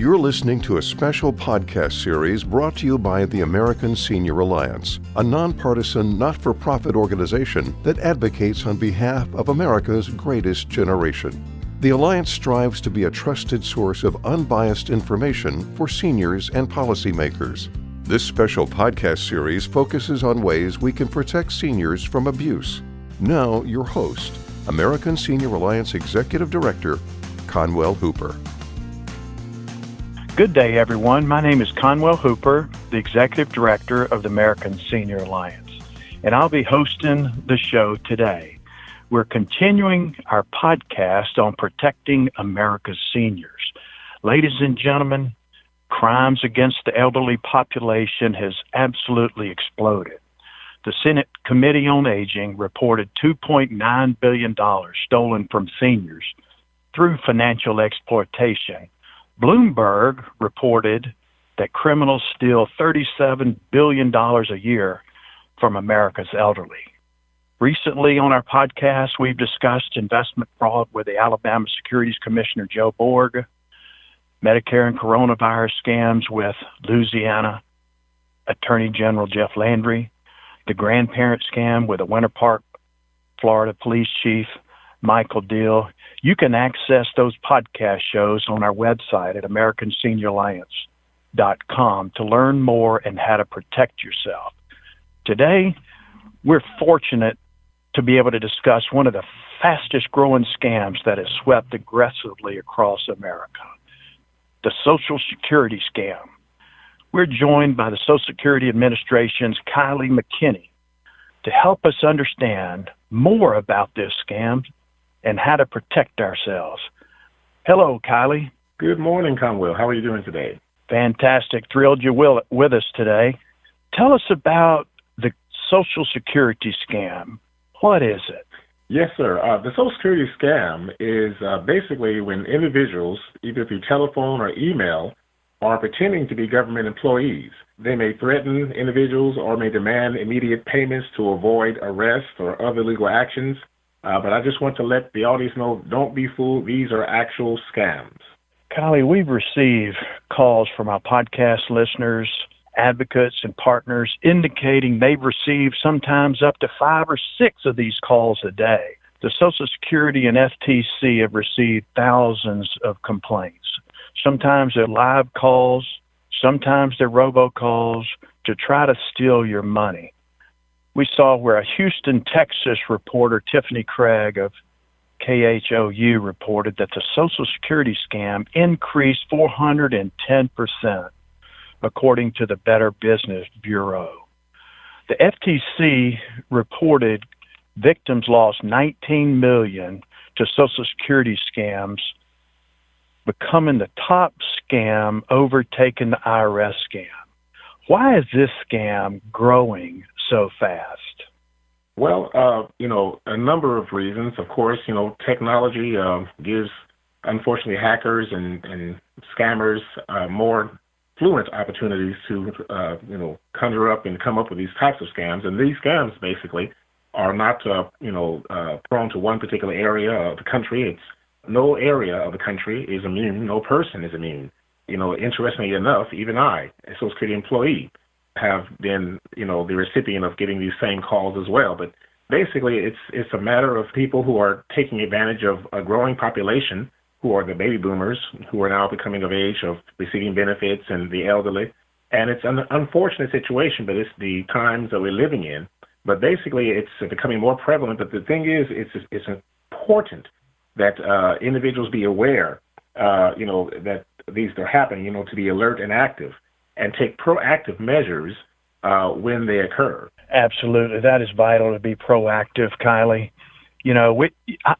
You're listening to a special podcast series brought to you by the American Senior Alliance, a nonpartisan, not-for-profit organization that advocates on behalf of America's greatest generation. The Alliance strives to be a trusted source of unbiased information for seniors and policymakers. This special podcast series focuses on ways we can protect seniors from abuse. Now, your host, American Senior Alliance Executive Director, Conwell Hooper. Good day, everyone. My name is Conwell Hooper, the Executive Director of the American Senior Alliance, and I'll be hosting the show today. We're continuing our podcast on protecting America's seniors. Ladies and gentlemen, crimes against the elderly population has absolutely exploded. The Senate Committee on Aging reported $2.9 billion stolen from seniors through financial exploitation. Bloomberg reported that criminals steal $37 billion a year from America's elderly. Recently on our podcast, we've discussed investment fraud with the Alabama Securities Commissioner Joe Borg, Medicare and coronavirus scams with Louisiana Attorney General Jeff Landry, the grandparent scam with the Winter Park, Florida Police Chief Michael Deal. You can access those podcast shows on our website at AmericanSeniorAlliance.com to learn more and how to protect yourself. Today, we're fortunate to be able to discuss one of the fastest growing scams that has swept aggressively across America, the Social Security scam. We're joined by the Social Security Administration's Kylle McKinney to help us understand more about this scam and how to protect ourselves. Hello, Kylle. Good morning, Conwell. How are you doing today? Fantastic. Thrilled you're with us today. Tell us about the Social Security scam. What is it? Yes, sir. The Social Security scam is basically when individuals, either through telephone or email, are pretending to be government employees. They may threaten individuals or may demand immediate payments to avoid arrest or other legal actions. But I just want to let the audience know, don't be fooled. These are actual scams. Kylle, we've received calls from our podcast listeners, advocates, and partners indicating they've received sometimes up to 5 or 6 of these calls a day. The Social Security and FTC have received thousands of complaints. Sometimes they're live calls, sometimes they're robocalls to try to steal your money. We saw where a Houston, Texas reporter, Tiffany Craig of KHOU, reported that the Social Security scam increased 410%, according to the Better Business Bureau. The FTC reported victims lost $19 million to Social Security scams, becoming the top scam, overtaking the IRS scam. Why is this scam growing so fast? Well, a number of reasons. Of course, technology gives, unfortunately, hackers and scammers more fluent opportunities to, conjure up and come up with these types of scams. And these scams basically are not, prone to one particular area of the country. No area of the country is immune. No person is immune. Interestingly enough, even I, a Social Security employee, have been, the recipient of getting these same calls as well. But basically, it's a matter of people who are taking advantage of a growing population, who are the baby boomers, who are now becoming of age of receiving benefits, and the elderly. And it's an unfortunate situation, but it's the times that we're living in. But basically, it's becoming more prevalent. But the thing is, it's important that individuals be aware, that these are happening, to be alert and active and take proactive measures when they occur. Absolutely. That is vital to be proactive, Kylle.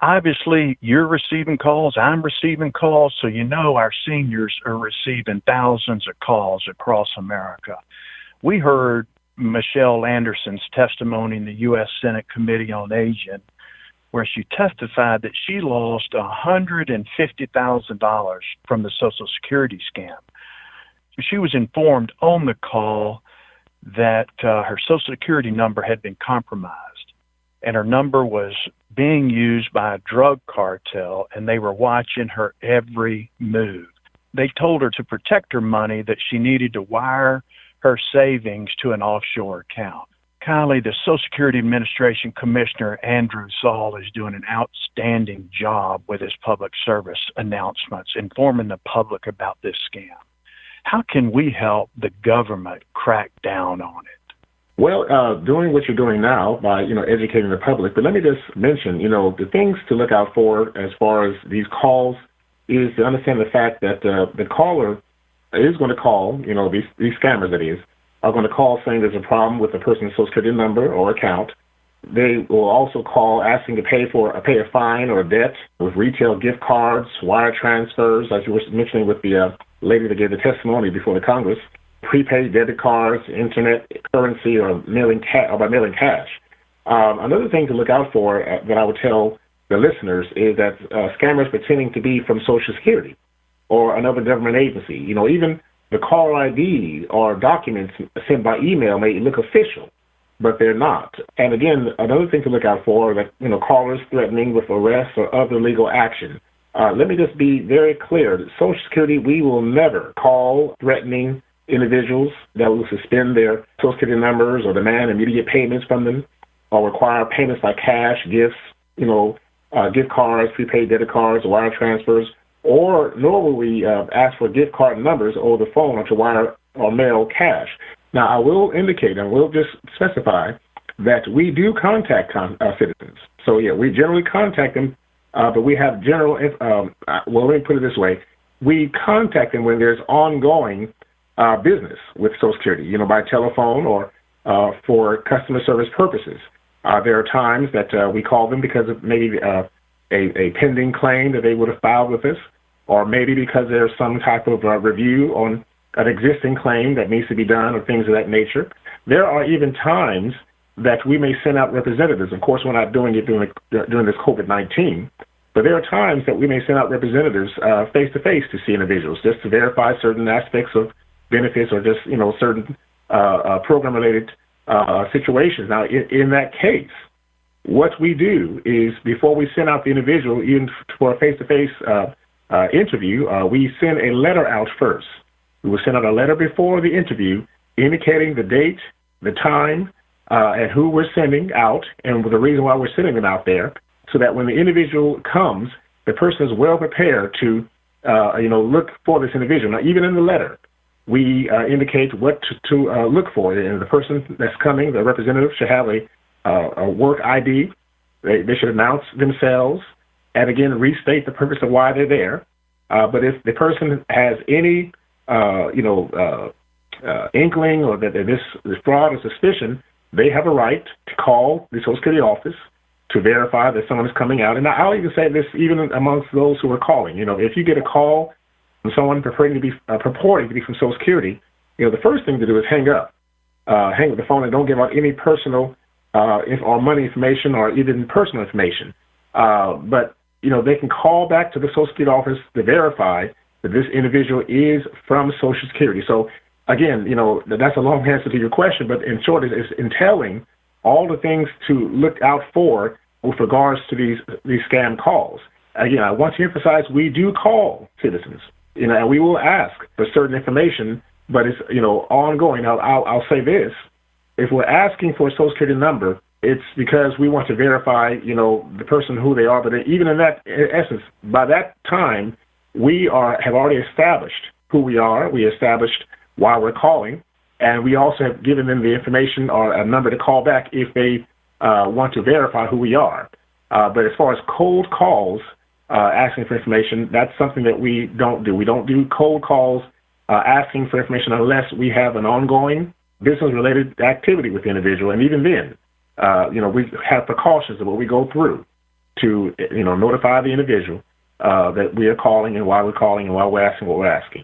Obviously, you're receiving calls, I'm receiving calls, so our seniors are receiving thousands of calls across America. We heard Michelle Anderson's testimony in the U.S. Senate Committee on Aging, where she testified that she lost $150,000 from the Social Security scam. She was informed on the call that her Social Security number had been compromised, and her number was being used by a drug cartel, and they were watching her every move. they told her to protect her money that she needed to wire her savings to an offshore account. Kylle, the Social Security Administration Commissioner Andrew Saul is doing an outstanding job with his public service announcements, informing the public about this scam. How can we help the government crack down on it? Well, doing what you're doing now by, educating the public. But let me just mention, the things to look out for as far as these calls is to understand the fact that the caller is going to call, these scammers, that is, are going to call saying there's a problem with the person's Social Security number or account. They will also call asking to pay a fine or a debt with retail gift cards, wire transfers, as you were mentioning with the lady that gave the testimony before the Congress, prepaid debit cards, internet currency, or by mailing cash. Another thing to look out for that I would tell the listeners is that scammers pretending to be from Social Security or another government agency. Even the caller ID or documents sent by email may look official, but they're not. And again, another thing to look out for are that, callers threatening with arrest or other legal action. Let me just be very clear. Social Security, we will never call threatening individuals that will suspend their Social Security numbers or demand immediate payments from them or require payments by cash, gifts, gift cards, prepaid debit cards, wire transfers, nor will we ask for gift card numbers over the phone or to wire or mail cash. Now, I will indicate and will just specify that we do contact citizens. So, we generally contact them, but we have let me put it this way. We contact them when there's ongoing business with Social Security, by telephone or for customer service purposes. There are times that we call them because of maybe a pending claim that they would have filed with us, or maybe because there's some type of review on an existing claim that needs to be done or things of that nature. There are even times that we may send out representatives. Of course, we're not doing it during this COVID-19, but there are times that we may send out representatives face-to-face to see individuals just to verify certain aspects of benefits or just, certain program-related situations. Now, in that case, what we do is before we send out the individual, even for a face-to-face interview, we send a letter out first. We will send out a letter before the interview indicating the date, the time, and who we're sending out and the reason why we're sending them out there, so that when the individual comes, the person is well prepared to, look for this individual. Now, even in the letter, we indicate what to look for. And the person that's coming, the representative, should have a work ID. They should announce themselves and, again, restate the purpose of why they're there. But if the person has any, inkling or that this fraud or suspicion, they have a right to call the Social Security office to verify that someone is coming out. And I'll even say this even amongst those who are calling. If you get a call from someone purporting to be from Social Security, the first thing to do is hang up the phone and don't give out any personal or money information or even personal information. But they can call back to the Social Security office to verify that this individual is from Social Security. So again, that's a long answer to your question, but in short, it's entailing all the things to look out for with regards to these scam calls. Again, I want to emphasize we do call citizens, and we will ask for certain information, but it's, ongoing. Now, I'll say this. If we're asking for a Social Security number, it's because we want to verify, the person who they are. But even in that essence, by that time, we have already established who we are. We established why we're calling, and we also have given them the information or a number to call back if they want to verify who we are. But as far as cold calls, asking for information, that's something that we don't do. We don't do cold calls asking for information unless we have an ongoing business-related activity with the individual. And even then, we have precautions of what we go through to, notify the individual that we are calling and why we're calling and why we're asking what we're asking.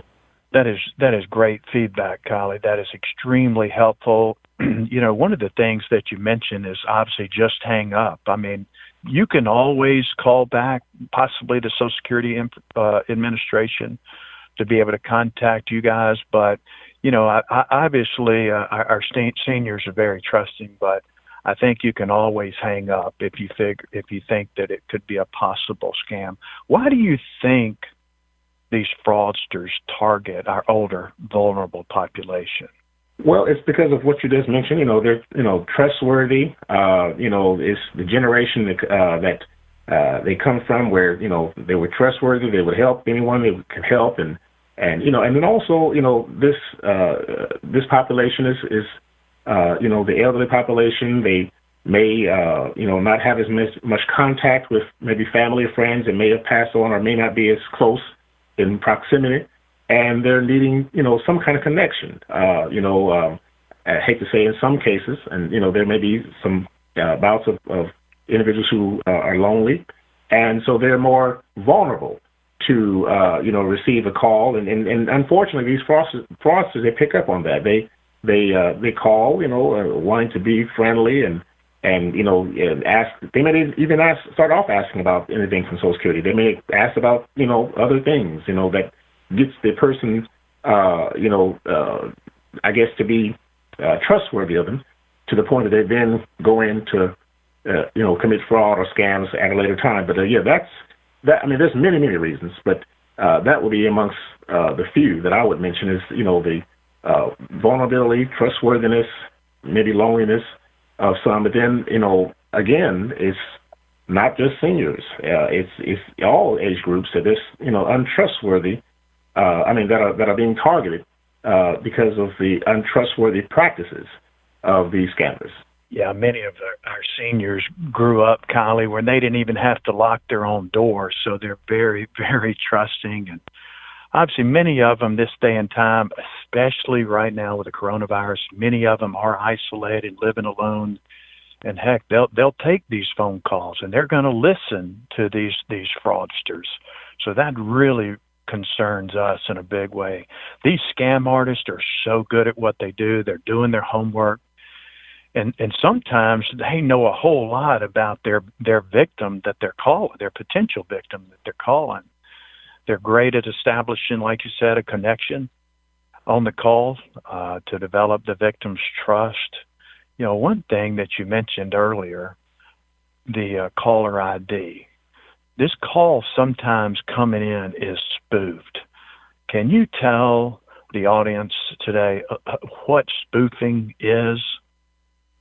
That is great feedback, Kylle. That is extremely helpful. One of the things that you mentioned is obviously just hang up. I mean, you can always call back possibly the Social Security Administration to be able to contact you guys. But, obviously our seniors are very trusting, but I think you can always hang up if you think that it could be a possible scam. Why do you think these fraudsters target our older, vulnerable population? Well, it's because of what you just mentioned. They're trustworthy. It's the generation that they come from, where they were trustworthy. They would help anyone they could help, and then also this population is the elderly population. They may not have as much contact with maybe family or friends that may have passed on, or may not be as close in proximity, and they're needing some kind of connection. I hate to say in some cases, and there may be some bouts of individuals who are lonely, and so they're more vulnerable to receive a call, and unfortunately these fraudsters, they pick up on that. They call wanting to be friendly and ask. They may even start off asking about anything from Social Security. They may ask about other things that gets the person I guess to be trustworthy of them, to the point that they then go in to commit fraud or scams at a later time. But I mean, there's many reasons, but that would be amongst the few that I would mention is the vulnerability, trustworthiness, maybe loneliness of some. But then again, it's not just seniors. It's all age groups that is untrustworthy. That are being targeted because of the untrustworthy practices of these scammers. Yeah, many of our seniors grew up, Kylle, where they didn't even have to lock their own door, so they're very, very trusting. And obviously many of them this day and time, especially right now with the coronavirus, many of them are isolated, living alone. And heck, they'll take these phone calls, and they're going to listen to these fraudsters. So that really concerns us in a big way. These scam artists are so good at what they do. They're doing their homework. And sometimes they know a whole lot about their victim that they're calling, their potential victim that they're calling. They're great at establishing, like you said, a connection on the call to develop the victim's trust. One thing that you mentioned earlier, the caller ID. This call sometimes coming in is spoofed. Can you tell the audience today what spoofing is?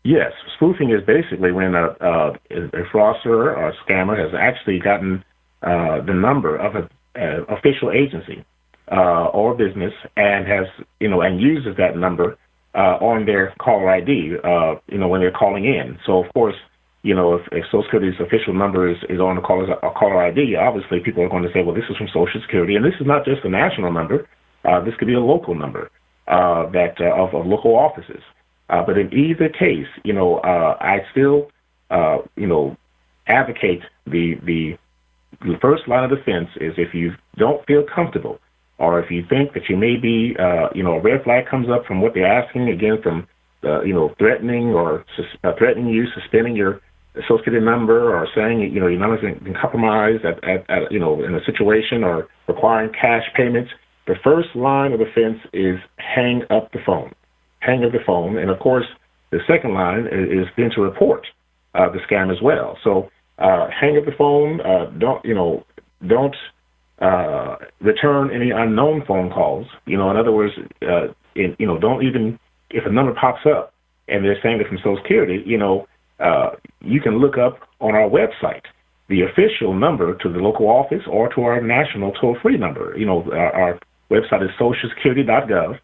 Yes, spoofing is basically when a fraudster or a scammer has actually gotten the number of an official agency or business and has and uses that number on their caller ID when they're calling in. So of course, if Social Security's official number is on the caller ID, obviously people are going to say, well, this is from Social Security, and this is not just a national number. This could be a local number of local offices. But in either case, I still, advocate the first line of defense is if you don't feel comfortable, or if you think that you may be, a red flag comes up from what they're asking, again, from, threatening or threatening you, suspending your Social Security number, or saying, your number's been compromised in a situation, or requiring cash payments. The first line of defense is hang up the phone. Hang up the phone. And of course, the second line is then to report the scam as well. So hang up the phone. Don't return any unknown phone calls. In other words, don't even, if a number pops up and they're saying it from Social Security, you can look up on our website the official number to the local office or to our national toll-free number. Our website is socialsecurity.gov.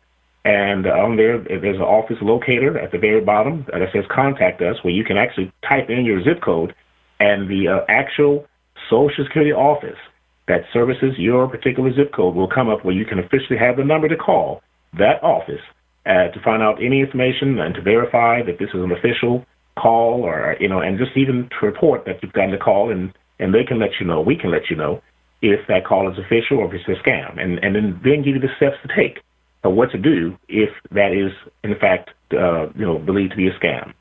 And on there, there's an office locator at the very bottom that says contact us, where you can actually type in your zip code, and the actual Social Security office that services your particular zip code will come up, where you can officially have the number to call that office to find out any information and to verify that this is an official call, or, and just even to report that you've gotten a call, and they can let you know, we can let you know if that call is official or if it's a scam, and then give you the steps to take. What to do if that is, in fact, believed to be a scam.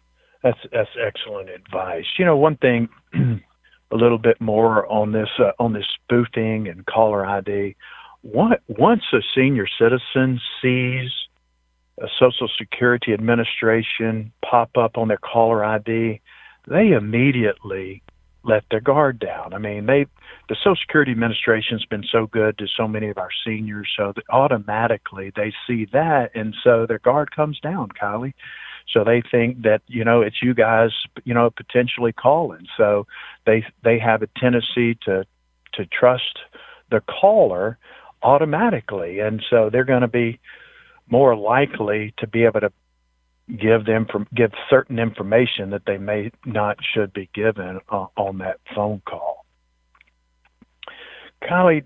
That's excellent advice. One thing, a little bit more on this spoofing and caller ID. Once a senior citizen sees a Social Security Administration pop up on their caller ID, they immediately let their guard down. I mean, the Social Security Administration's been so good to so many of our seniors, so that automatically they see that, and so their guard comes down, Kylie. So they think that, it's you guys, potentially calling. So they have a tendency to trust the caller automatically, and so they're going to be more likely to be able to give certain information that they may not should be given on that phone call. Kylie,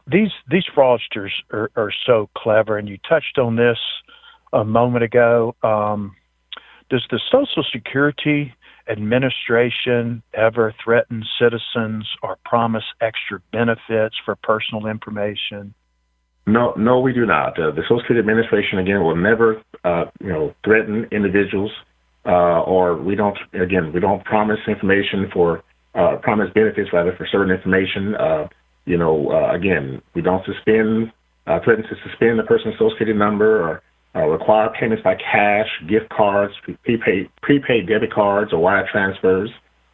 these fraudsters are so clever, and you touched on this a moment ago. Does the Social Security Administration ever threaten citizens or promise extra benefits for personal information? No, we do not. The Social Security Administration, again, will never, threaten individuals, or we don't promise information promise benefits rather for certain information. Again, we don't threaten to suspend the person's Social Security number or require payments by cash, gift cards, prepaid debit cards, or wire transfers.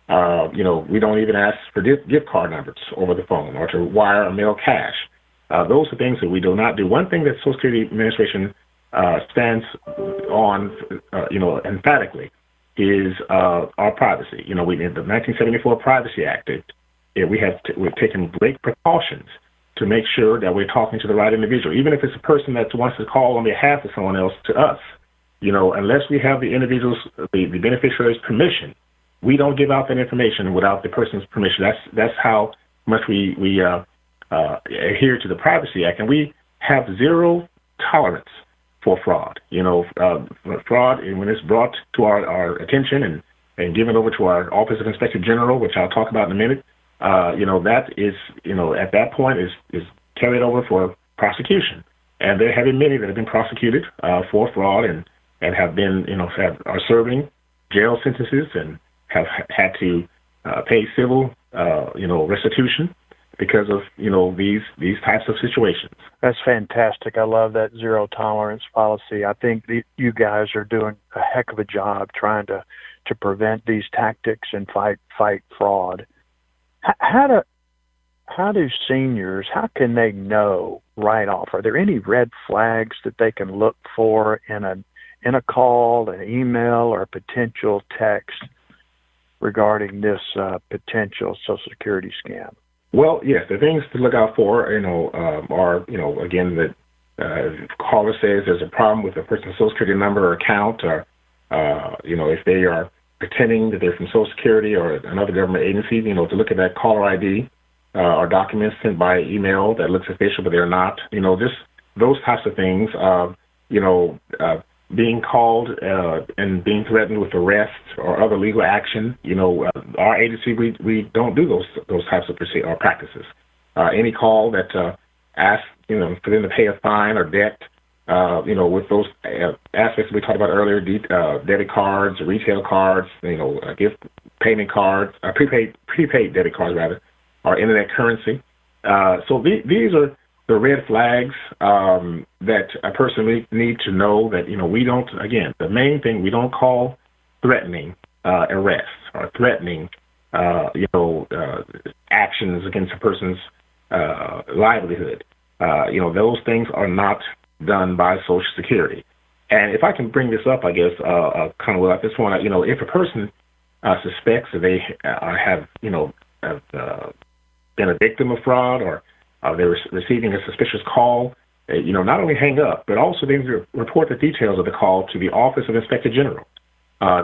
We don't even ask for gift card numbers over the phone or to wire or mail cash. Those are things that we do not do. One thing that Social Security Administration stands on, emphatically, is our privacy. In the 1974 Privacy Act, we've taken great precautions to make sure that we're talking to the right individual, even if it's a person that wants to call on behalf of someone else to us. Unless we have the individual's, the beneficiary's permission, we don't give out that information without the person's permission. That's how much we adhere to the Privacy Act, and we have zero tolerance for fraud. Fraud, when it's brought to our attention and given over to our Office of Inspector General, which I'll talk about in a minute, that is, at that point is carried over for prosecution. And there have been many that have been prosecuted for fraud and have been, are serving jail sentences and have had to pay civil, restitution because of, these types of situations. That's fantastic. I love that zero tolerance policy. I think you guys are doing a heck of a job trying to prevent these tactics and fight fraud. How do seniors, how can they know right off? Are there any red flags that they can look for in a call, an email, or a potential text regarding this potential Social Security scam? Well, yes, the things to look out for, are, again, that if the caller says there's a problem with a person's Social Security number or account, or, if they are pretending that they're from Social Security or another government agency, to look at that caller ID or documents sent by email that looks official, but they're not, those types of things, being called and being threatened with arrest or other legal action. Our agency, we don't do those types of practices. Any call that asks, for them to pay a fine or debt, with those aspects we talked about earlier, debit cards, retail cards, gift payment cards, prepaid debit cards rather, or internet currency. So these are the red flags that a person needs to know that, we don't, again, the main thing, we don't call threatening arrest or threatening, actions against a person's livelihood. Those things are not done by Social Security. And if I can bring this up, I guess, kind of at this point, if a person suspects that they have been a victim of fraud or they're receiving a suspicious call, not only hang up, but also they report the details of the call to the Office of Inspector General.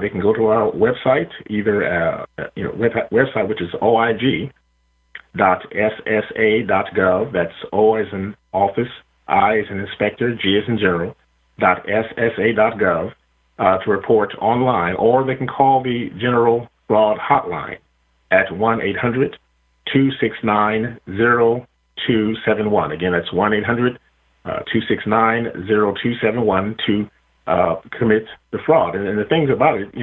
They can go to our website, either website, which is oig.ssa.gov. That's O as in office, I as in inspector, G as in general, .ssa.gov to report online, or they can call the General Fraud Hotline at 1-800-269-0271. Again, that's 1-800-269-0271 to commit the fraud. And the things about it,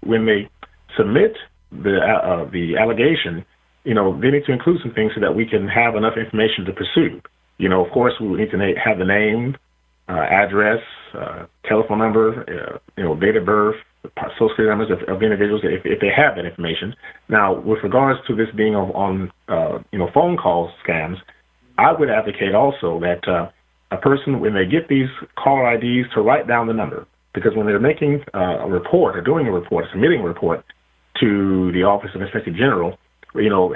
when they submit the allegation, they need to include some things so that we can have enough information to pursue. Of course, we need to have the name, address, telephone number, date of birth, social security numbers of individuals if they have that information. Now, with regards to this being on phone call scams, I would advocate also that a person, when they get these caller IDs, to write down the number, because when they're making a report or doing a report, submitting a report to the Office of Inspector General,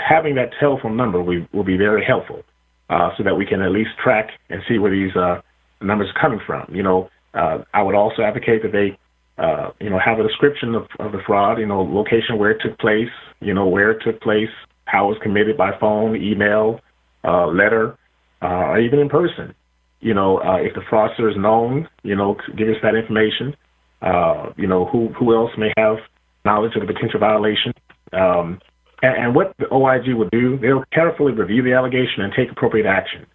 having that telephone number will be very helpful, so that we can at least track and see where these numbers are coming from. I would also advocate that they have a description of the fraud, location where it took place, where it took place, how it was committed by phone, email, letter, or even in person. If the fraudster is known, give us that information. Who else may have knowledge of the potential violation. And what the OIG will do, they'll carefully review the allegation and take appropriate action.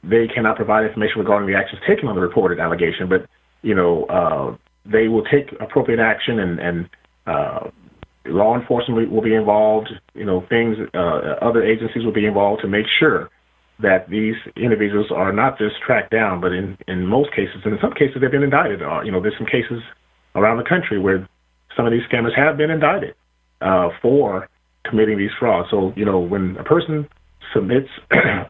They cannot provide information regarding the actions taken on the reported allegation, but they will take appropriate action, and law enforcement will be involved. Other agencies will be involved to make sure that these individuals are not just tracked down, but in most cases, and in some cases, they've been indicted. There's some cases around the country where some of these scammers have been indicted for committing these frauds. So, when a person submits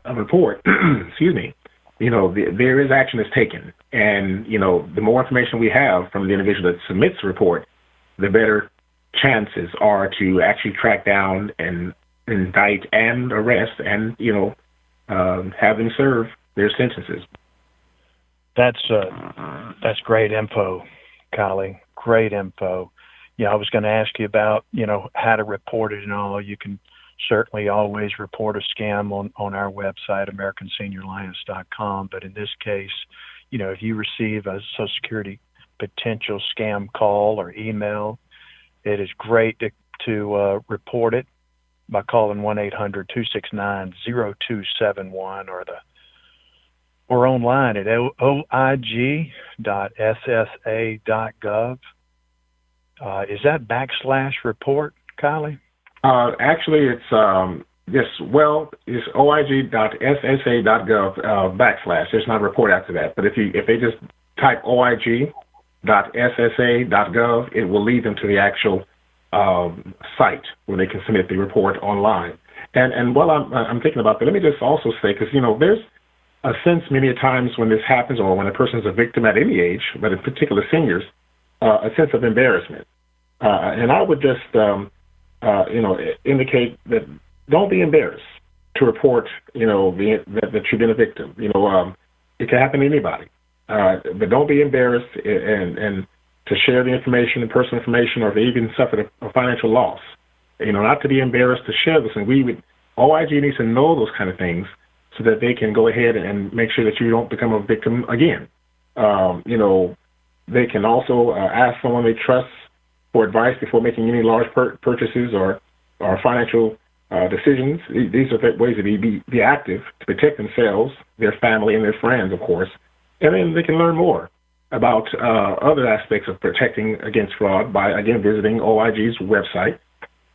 a report, excuse me, there is action that's taken. And, the more information we have from the individual that submits the report, the better chances are to actually track down and indict and arrest and, have them serve their sentences. That's great info, Kylle. Great info. I was going to ask you about, how to report it and all. You can certainly always report a scam on our website, AmericanSeniorAlliance.com. But in this case, if you receive a Social Security potential scam call or email, it is great to report it by calling 1-800-269-0271 or online at oig.ssa.gov. Is that /report, Kylle? Actually, it's it's oig.ssa.gov /. There's not a report after that. But if they just type oig.ssa.gov, it will lead them to the actual site where they can submit the report online. And while I'm thinking about that, let me just also say, because there's a sense many a times when this happens, or when a person is a victim at any age, but in particular seniors, a sense of embarrassment. And I would just indicate that don't be embarrassed to report, that you've been a victim. It can happen to anybody. But don't be embarrassed and to share the information, the personal information, or to even suffer a financial loss. Not to be embarrassed to share this. And OIG needs to know those kind of things so that they can go ahead and make sure that you don't become a victim again. They can also ask someone they trust for advice before making any large purchases or financial decisions. These are ways to be active to protect themselves, their family, and their friends, of course. And then they can learn more about other aspects of protecting against fraud by, again, visiting OIG's website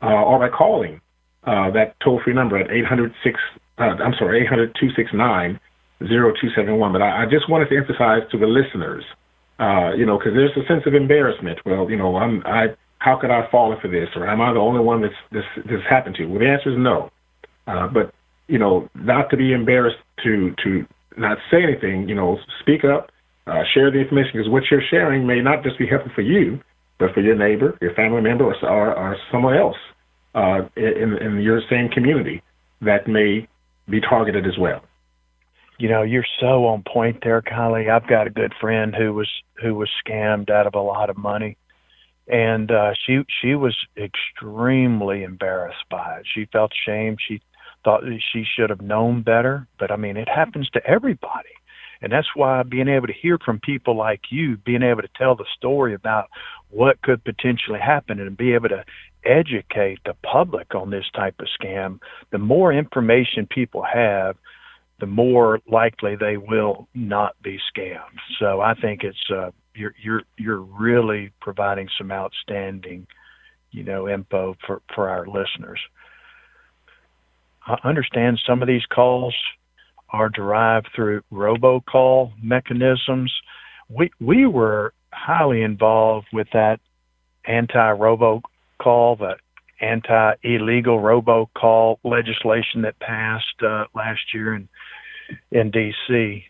or by calling that toll-free number at 800-269-0271. But I just wanted to emphasize to the listeners, because there's a sense of embarrassment. Well, how could I have fallen for this, or am I the only one this happened to? Well, the answer is no. But not to be embarrassed to not say anything. Speak up, share the information, because what you're sharing may not just be helpful for you, but for your neighbor, your family member, or someone else in your same community that may be targeted as well. You're so on point there, Kylle. I've got a good friend who was scammed out of a lot of money, and she was extremely embarrassed by it. She felt shame. She thought that she should have known better, but it happens to everybody. And that's why being able to hear from people like you, being able to tell the story about what could potentially happen and be able to educate the public on this type of scam, the more information people have, the more likely they will not be scammed. So I think it's you're really providing some outstanding, info for our listeners. I understand some of these calls are derived through robocall mechanisms. We were highly involved with that anti-robocall, the anti-illegal robocall legislation that passed last year in D.C.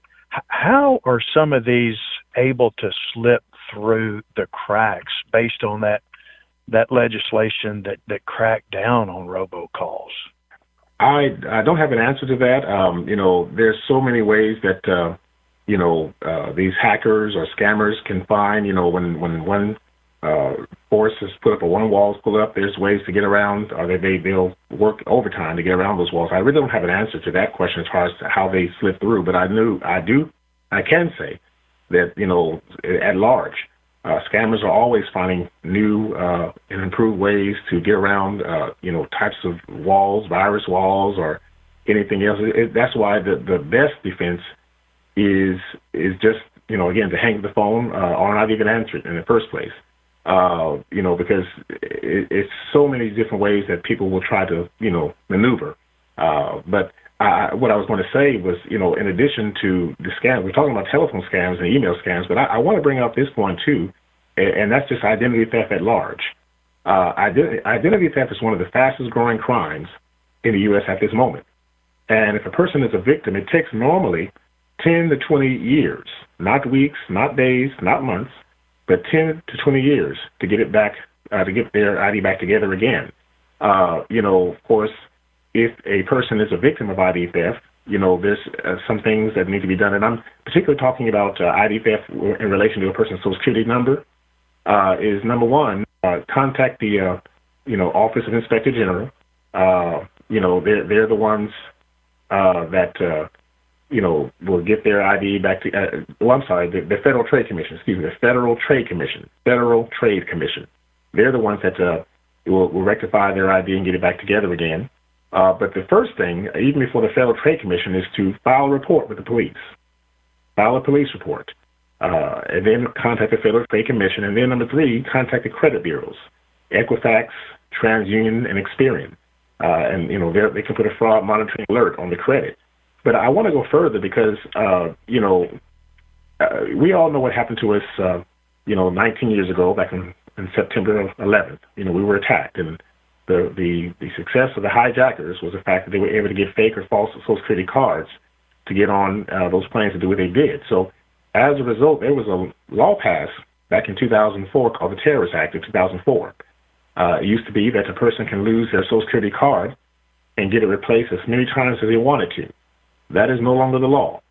How are some of these able to slip through the cracks based on that legislation that cracked down on robocalls? I don't have an answer to that. There's so many ways that these hackers or scammers can find. When one force is put up or one wall is put up, there's ways to get around, or they'll work overtime to get around those walls. I really don't have an answer to that question as far as how they slip through, but I can say that at large, scammers are always finding new and improved ways to get around types of walls, virus walls, or anything else. That's why the best defense is just again, to hang the phone or not even answer it in the first place. Because it's so many different ways that people will try to, maneuver. But what I was going to say was, in addition to the scam, we're talking about telephone scams and email scams, but I want to bring up this point too, and that's just identity theft at large. Identity theft is one of the fastest growing crimes in the U.S. at this moment. And if a person is a victim, it takes normally 10 to 20 years, not weeks, not days, not months, but 10 to 20 years to get it back, to get their ID back together again. Of course, if a person is a victim of ID theft, there's some things that need to be done. And I'm particularly talking about ID theft in relation to a person's Social Security number. Is number one, contact the, Office of Inspector General. They're the ones that, will get their ID back to, the Federal Trade Commission, the Federal Trade Commission. They're the ones that will rectify their ID and get it back together again. But the first thing, even before the Federal Trade Commission, is to file a report with the police. File a police report. And then contact the Federal Trade Commission. And then number three, contact the credit bureaus, Equifax, TransUnion, and Experian. And they can put a fraud monitoring alert on the credit. But I want to go further because, we all know what happened to us, 19 years ago, back in September of 11th. We were attacked. And the success of the hijackers was the fact that they were able to get fake or false Social Security cards to get on those planes to do what they did. So as a result, there was a law passed back in 2004 called the Terrorist Act of 2004. It used to be that a person can lose their Social Security card and get it replaced as many times as they wanted to. That is no longer the law.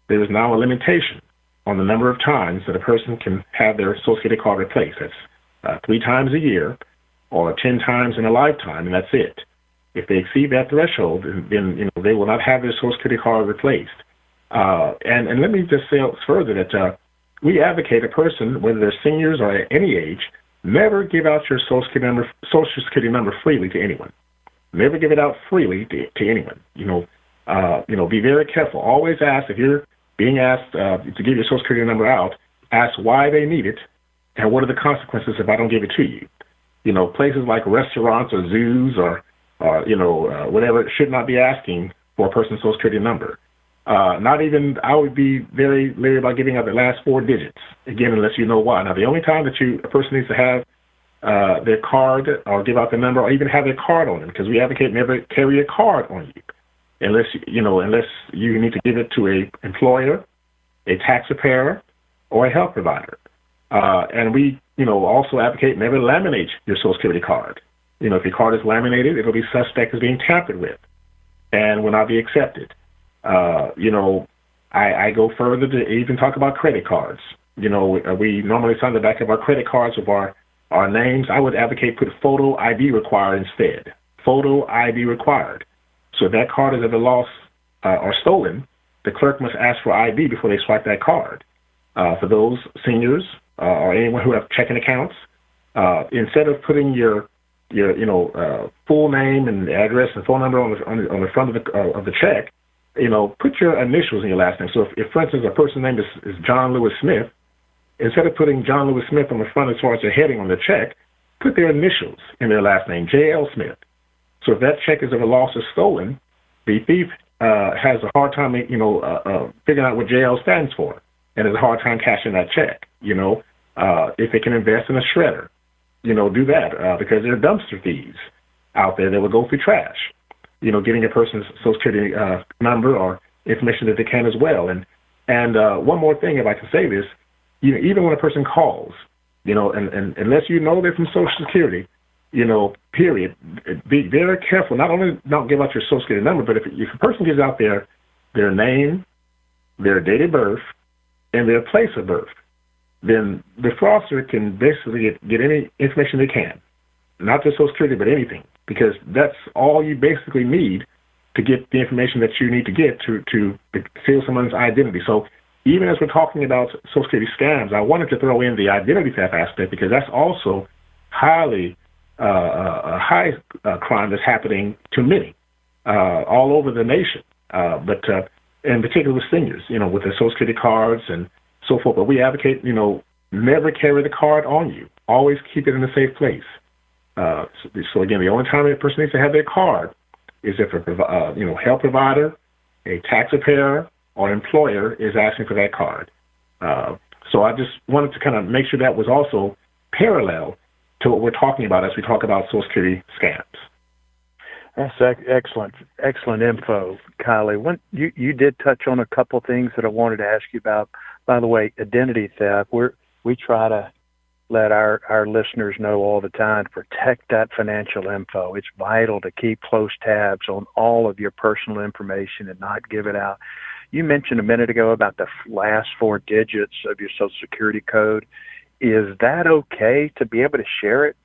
There is now a limitation on the number of times that a person can have their Social Security card replaced. That's 3 times a year or 10 times in a lifetime, and that's it. If they exceed that threshold, then they will not have their Social Security card replaced. And let me just say further that we advocate a person, whether they're seniors or at any age, never give out your Social Security number freely to anyone. Never give it out freely to anyone. Be very careful. Always ask, if you're being asked to give your Social Security number out, ask why they need it and what are the consequences if I don't give it to you. Places like restaurants or zoos or whatever should not be asking for a person's Social Security number. Not even, I would be very leery about giving out the last 4 digits, again, unless you know why. Now, the only time that a person needs to have their card or give out the number or even have their card on them, because we advocate never carry a card on you. Unless you need to give it to a employer, a tax preparer, or a health provider. And we, also advocate never laminate your Social Security card. If your card is laminated, it'll be suspect as being tampered with and will not be accepted. I go further to even talk about credit cards. We normally sign the back of our credit cards with our names. I would advocate put photo ID required instead. Photo ID required. So if that card is ever lost or stolen, the clerk must ask for ID before they swipe that card. For those seniors or anyone who have checking accounts, instead of putting your full name and address and phone number on the front of the check, put your initials in your last name. So if for instance, a person's name is John Lewis Smith, instead of putting John Lewis Smith on the front as far as the heading on the check, put their initials in their last name, J.L. Smith. So if that check is ever lost or stolen, the thief has a hard time, figuring out what JL stands for, and has a hard time cashing that check. If they can invest in a shredder, do that because there are dumpster thieves out there that will go through trash, getting a person's Social Security number or information that they can as well. And one more thing, if I can say this, even when a person calls, and unless they're from Social Security, period, be very careful. Not only don't give out your Social Security number, but if a person gives out their name, their date of birth, and their place of birth, then the fraudster can basically get any information they can, not just Social Security, but anything, because that's all you basically need to get the information that you need to get to seal someone's identity. So even as we're talking about Social Security scams, I wanted to throw in the identity theft aspect because that's also highly a high crime that's happening to many all over the nation, but in particular with seniors, with their Social Security cards and so forth. But we advocate, never carry the card on you. Always keep it in a safe place. So again, the only time a person needs to have their card is if a health provider, a taxpayer, or employer is asking for that card. So I just wanted to kind of make sure that was also parallel to what we're talking about as we talk about Social Security scams. That's excellent info, Kylle. You did touch on a couple things that I wanted to ask you about. By the way, identity theft, we try to let our listeners know all the time to protect that financial info. It's vital to keep close tabs on all of your personal information and not give it out. You mentioned a minute ago about the last 4 digits of your Social Security code. Is that okay to be able to share it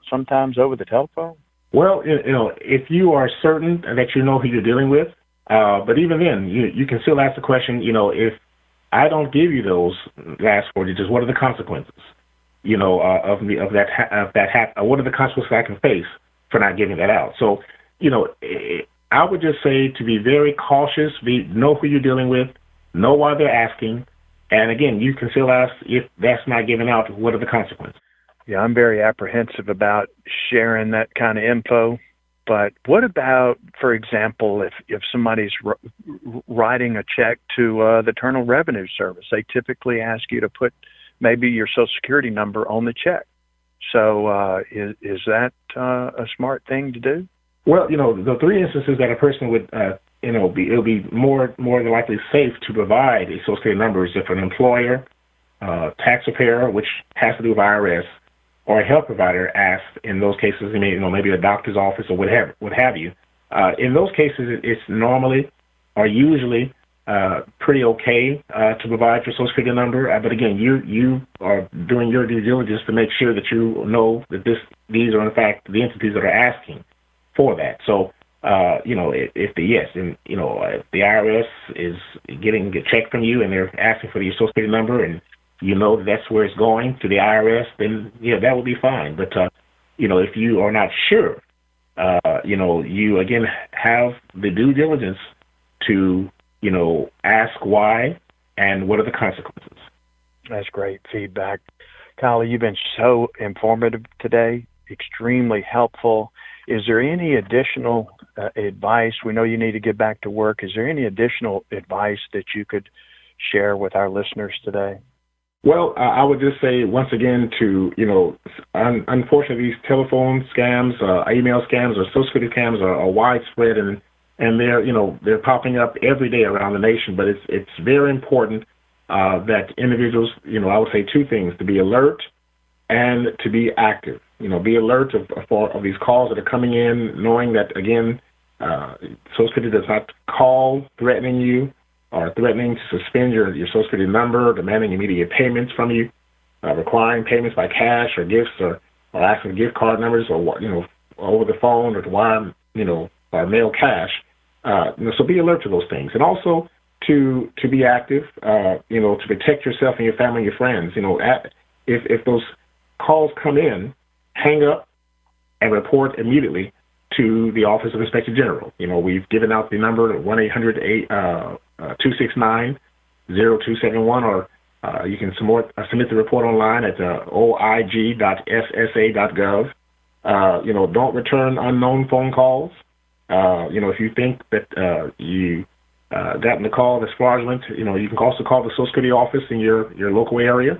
sometimes over the telephone? Well, if you are certain that you know who you're dealing with, but even then, you can still ask the question, if I don't give you those last 4 digits, what are the consequences? What are the consequences I can face for not giving that out? So, I would just say to be very cautious, know who you're dealing with, know why they're asking, and again, you can still ask if that's not given out, what are the consequences? Yeah, I'm very apprehensive about sharing that kind of info. But what about, for example, if somebody's writing a check to the Internal Revenue Service, they typically ask you to put maybe your Social Security number on the check. So is that a smart thing to do? Well, the 3 instances that a person would, it'll be more than likely safe to provide a Social Security number is if an employer, taxpayer, which has to do with IRS, or a health provider asks. In those cases, maybe a doctor's office or what have you. In those cases, it's normally or usually pretty okay to provide your Social Security number. But again, you are doing your due diligence to make sure that you know that these are in fact the entities that are asking for that. So, if the IRS is getting a check from you and they're asking for your Social Security number and that's where it's going to the IRS, then that would be fine. But if you are not sure, you again have the due diligence to ask why and what are the consequences. That's great feedback, Kylle. You've been so informative today, extremely helpful. Is there any additional advice? We know you need to get back to work. Is there any additional advice that you could share with our listeners today? Well, I would just say once again unfortunately, these telephone scams, email scams, or Social Security scams are widespread and they're popping up every day around the nation. But it's very important that individuals, I would say 2 things: to be alert and to be active. Be alert of these calls that are coming in, knowing that again, Social Security does not call threatening you or threatening to suspend your Social Security number, demanding immediate payments from you, requiring payments by cash or gifts or asking for gift card numbers or over the phone or to wire or mail cash. So be alert to those things, and also to be active. To protect yourself and your family and your friends. If those calls come in, hang up and report immediately to the Office of Inspector General. We've given out the number 1-800-269-0271, or you can submit the report online at oig.ssa.gov. Don't return unknown phone calls. If you think that you gotten the call that's fraudulent, you can also call the Social Security office in your local area.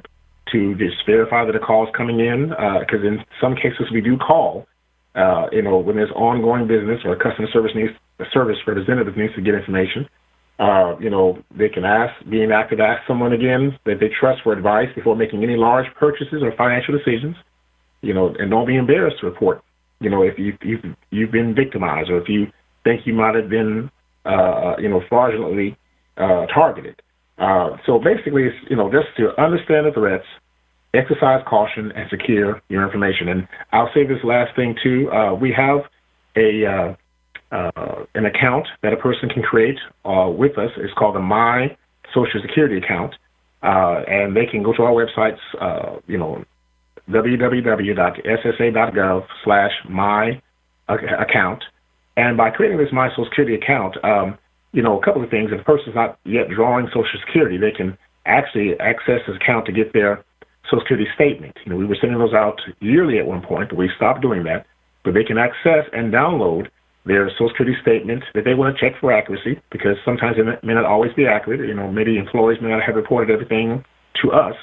to just verify that the call is coming in, because in some cases we do call, when there's ongoing business or a customer service representative needs to get information. They can being active, ask someone again that they trust for advice before making any large purchases or financial decisions, and don't be embarrassed to report, if you've been victimized or if you think you might have been, fraudulently targeted. So basically, it's, just to understand the threats, exercise caution, and secure your information. And I'll say this last thing, too. We have an account that a person can create with us. It's called the My Social Security account. And they can go to our websites, www.ssa.gov/my-account. And by creating this My Social Security account, a couple of things. If a person's not yet drawing Social Security, they can actually access this account to get their Social Security statement. We were sending those out yearly at one point, but we stopped doing that. But they can access and download their Social Security statement that they want to check for accuracy, because sometimes it may not always be accurate. Maybe employees may not have reported everything to us,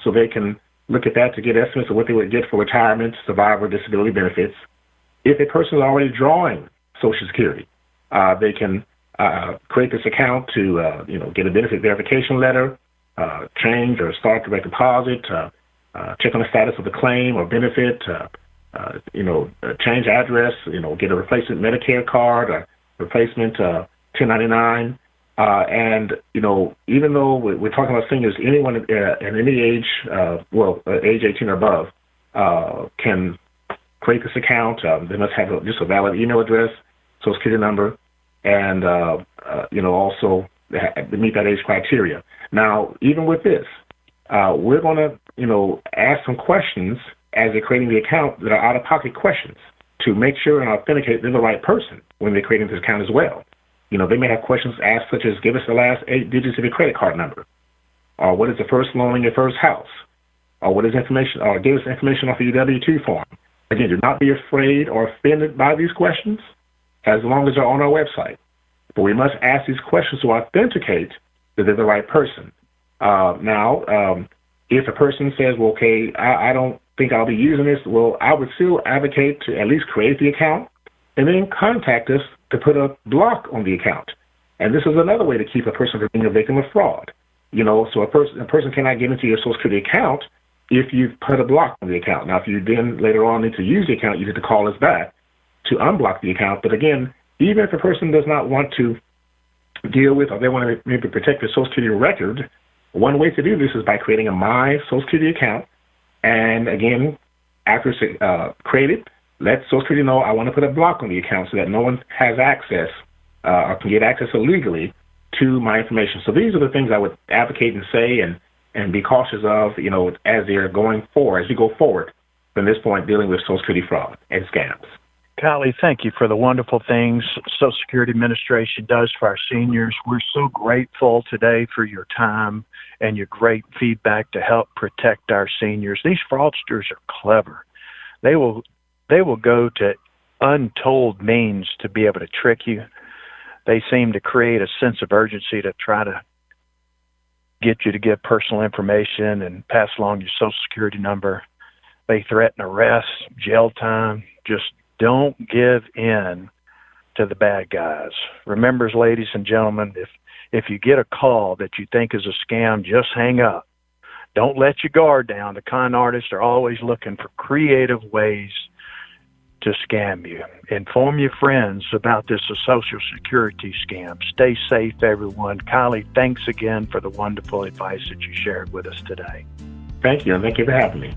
so they can look at that to get estimates of what they would get for retirement, survivor, disability benefits. If a person is already drawing Social Security, they can create this account to, get a benefit verification letter, change or start direct deposit, check on the status of the claim or benefit, change address, get a replacement Medicare card, a replacement 1099. And, even though we're talking about seniors, anyone at any age, age 18 or above, can create this account. They must have just a valid email address, Social Security number, and, also meet that age criteria. Now, even with this, we're going to, ask some questions as they're creating the account that are out-of-pocket questions to make sure and authenticate they're the right person when they're creating this account as well. They may have questions asked such as, give us the last 8 digits of your credit card number, or what is the first loan on your first house, or what is information, or give us information off of your W-2 form. Again, do not be afraid or offended by these questions as long as they're on our website. But we must ask these questions to authenticate that they're the right person. If a person says, well, okay, I don't think I'll be using this, well, I would still advocate to at least create the account and then contact us to put a block on the account. And this is another way to keep a person from being a victim of fraud. So a person cannot get into your Social Security account if you've put a block on the account. Now, if you then later on need to use the account, you need to call us back to unblock the account. But again, even if a person does not want to deal with, or they want to maybe protect their Social Security record, one way to do this is by creating a My Social Security account. And again, after it's created, let Social Security know I want to put a block on the account so that no one has access or can get access illegally to my information. So these are the things I would advocate and say and be cautious of, as they're going forward, as you go forward from this point dealing with Social Security fraud and scams. Kylle, thank you for the wonderful things Social Security Administration does for our seniors. We're so grateful today for your time and your great feedback to help protect our seniors. These fraudsters are clever. They will go to untold means to be able to trick you. They seem to create a sense of urgency to try to get you to give personal information and pass along your Social Security number. They threaten arrest, jail time. Just don't give in to the bad guys. Remember, ladies and gentlemen, if you get a call that you think is a scam, just hang up. Don't let your guard down. The con artists are always looking for creative ways to scam you. Inform your friends about this Social Security scam. Stay safe, everyone. Kylle, thanks again for the wonderful advice that you shared with us today. Thank you, and thank you for having me.